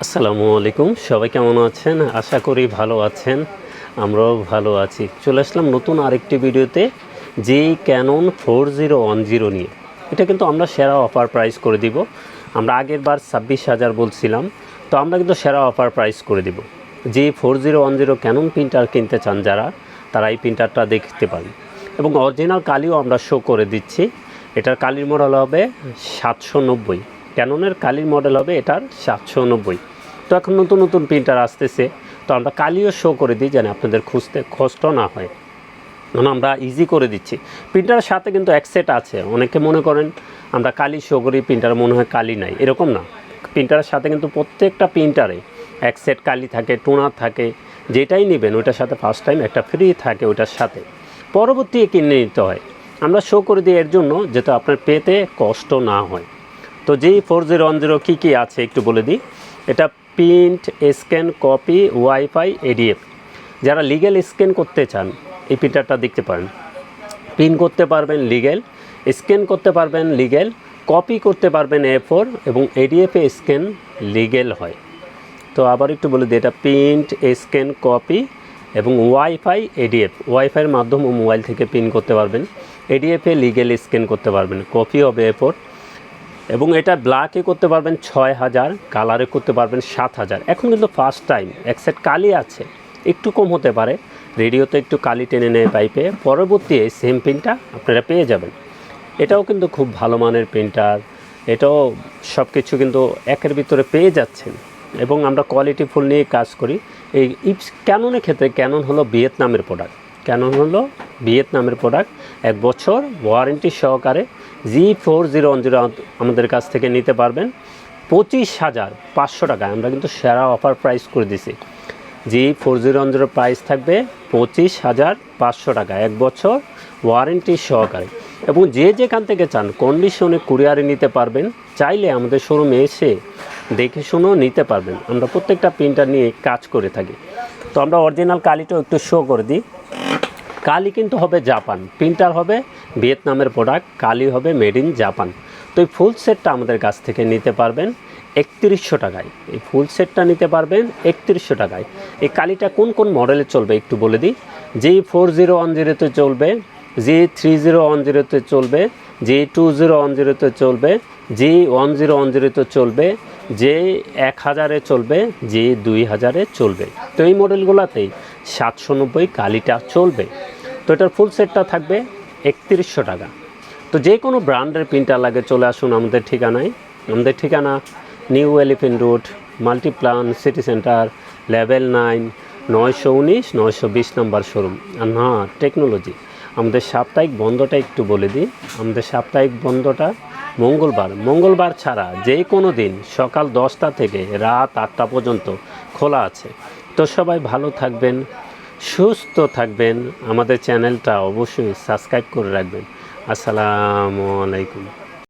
আসসালামু আলাইকুম, সবাই কেমন আছেন? আশা করি ভালো আছেন। আমরাও ভালো আছি। চলে আসলাম নতুন আরেকটি ভিডিওতে, যেই ক্যানন 4010 নিয়ে। এটা কিন্তু আমরা সেরা অফার প্রাইস করে দিব। আমরা আগের বার 26,000 বলছিলাম, তো আমরা কিন্তু সেরা অফার প্রাইস করে দিব। যে 4010 ক্যানন প্রিন্টার কিনতে চান যারা, তারা এই প্রিন্টারটা দেখতে পারেন। এবং অরিজিনাল কালিও আমরা শো করে দিচ্ছি। এটার কালির মডেল হবে 790। ক্যাননের কালির মডেল হবে এটার 790। তো এখন নতুন নতুন প্রিন্টার আসতেছে, তো আমরা কালিও শো করে দিই যেন আপনাদের খুঁজতে কষ্ট না হয়। মানে আমরা ইজি করে দিচ্ছি। প্রিন্টারের সাথে কিন্তু এক সেট আছে। অনেকে মনে করেন আমরা কালি শো করি, প্রিন্টার মনে হয় কালি নাই, এরকম না। প্রিন্টারের সাথে কিন্তু প্রত্যেকটা প্রিন্টারে এক সেট কালি থাকে, টোনার থাকে। যেটাই নেবেন ওইটার সাথে ফার্স্ট টাইম একটা ফ্রি থাকে ওইটার সাথে, পরবর্তী কিনে নিতে হয়। আমরা শো করে দিই এর জন্য যাতে আপনার পেতে কষ্ট না হয়। তো যেই 4010 কী আছে একটু বলে দিই। এটা print, scan, copy, wifi, ADF. যারা লিগ্যাল স্ক্যান করতে চান এই প্রিন্টারটা দেখতে পারেন। প্রিন্ট করতে পারবেন লিগ্যাল, স্ক্যান করতে পারবেন লিগ্যাল, কপি করতে পারবেন A4 এবং এডিএফে স্ক্যান লিগ্যাল হয়। তো আবার একটু বলে দিই, এটা প্রিন্ট, স্ক্যান, কপি এবং ওয়াইফাই, এডিএফ। ওয়াইফাইয়ের মাধ্যমে মোবাইল থেকে প্রিন্ট করতে পারবেন, এডিএফে লিগ্যাল স্ক্যান করতে পারবেন, কপি হবে A4। এবং এটা ব্ল্যাকে করতে পারবেন 6000, কালারে করতে পারবেন 7000। এখন কিন্তু ফার্স্ট টাইম এক সেট কালি আছে, একটু কম হতে পারে, রেডিওতে একটু কালি টেনে নেয় পাইপে, পরবর্তী এই সেম প্রিন্টটা আপনারা পেয়ে যাবেন। এটাও কিন্তু খুব ভালো মানের প্রিন্টার, এটাও সব কিছু কিন্তু একের ভিতরে পেয়ে যাচ্ছেন। এবং আমরা কোয়ালিটি ফুল নিয়ে কাজ করি। এই ক্যাননের ক্ষেত্রে ক্যানন হলো ভিয়েতনামের প্রোডাক্ট। ক্যানন হলো ভিয়েতনামের প্রোডাক্ট। 1 বছর ওয়ারেন্টি সহকারে G4010 আমাদের কাছ থেকে নিতে পারবেন 25,500 টাকায়। আমরা কিন্তু সেরা অফার প্রাইস করে দিছি। G4010 প্রাইস থাকবে 25,500 টাকা, 1 বছর ওয়ারেন্টি সহকারে। এবং যে যেখান থেকে চান কন্ডিশনে কুরিয়ারে নিতে পারবেন, চাইলে আমাদের শোরুমে এসে দেখে শুনেও নিতে পারবেন। আমরা প্রত্যেকটা প্রিন্টার নিয়ে কাজ করে থাকি। তো আমরা অরিজিনাল কালিটাও একটু শো করে দিই। কালি কিন্তু হবে জাপান, প্রিন্টার হবে ভিয়েতনামের প্রোডাক্ট, কালি হবে মেড ইন জাপান। তো এই ফুল সেটটা আমাদের কাছ থেকে নিতে পারবেন 3100 টাকায়। এই ফুল সেটটা নিতে পারবেন 3100 টাকায়। এই কালিটা কোন কোন মডেলে চলবে একটু বলে দিই। G4010 চলবে, G3010 চলবে, G2010 চলবে, G1010 চলবে, G1000 চলবে, G2000 চলবে। তো এই মডেলগুলোতেই 790 কালিটা চলবে। তো এটার ফুল সেটটা থাকবে 3100 টাকা। তো যে কোনো ব্র্যান্ডের প্রিন্টার লাগে চলে আসুন আমাদের ঠিকানায়। আমাদের ঠিকানা new elephant road, Multiplan city centre, level 9, 919 920 নম্বর শোরুম। আর না টেকনোলজি। আমাদের সাপ্তাহিক বন্ধটা একটু বলে দিই। আমাদের সাপ্তাহিক বন্ধটা মঙ্গলবার ছাড়া যে কোনো দিন সকাল 10টা থেকে রাত 8টা পর্যন্ত খোলা আছে। তো সবাই ভালো থাকবেন, সুস্থ থাকবেন। আমাদের চ্যানেলটা অবশ্যই সাবস্ক্রাইব করে রাখবেন। আসসালামু আলাইকুম।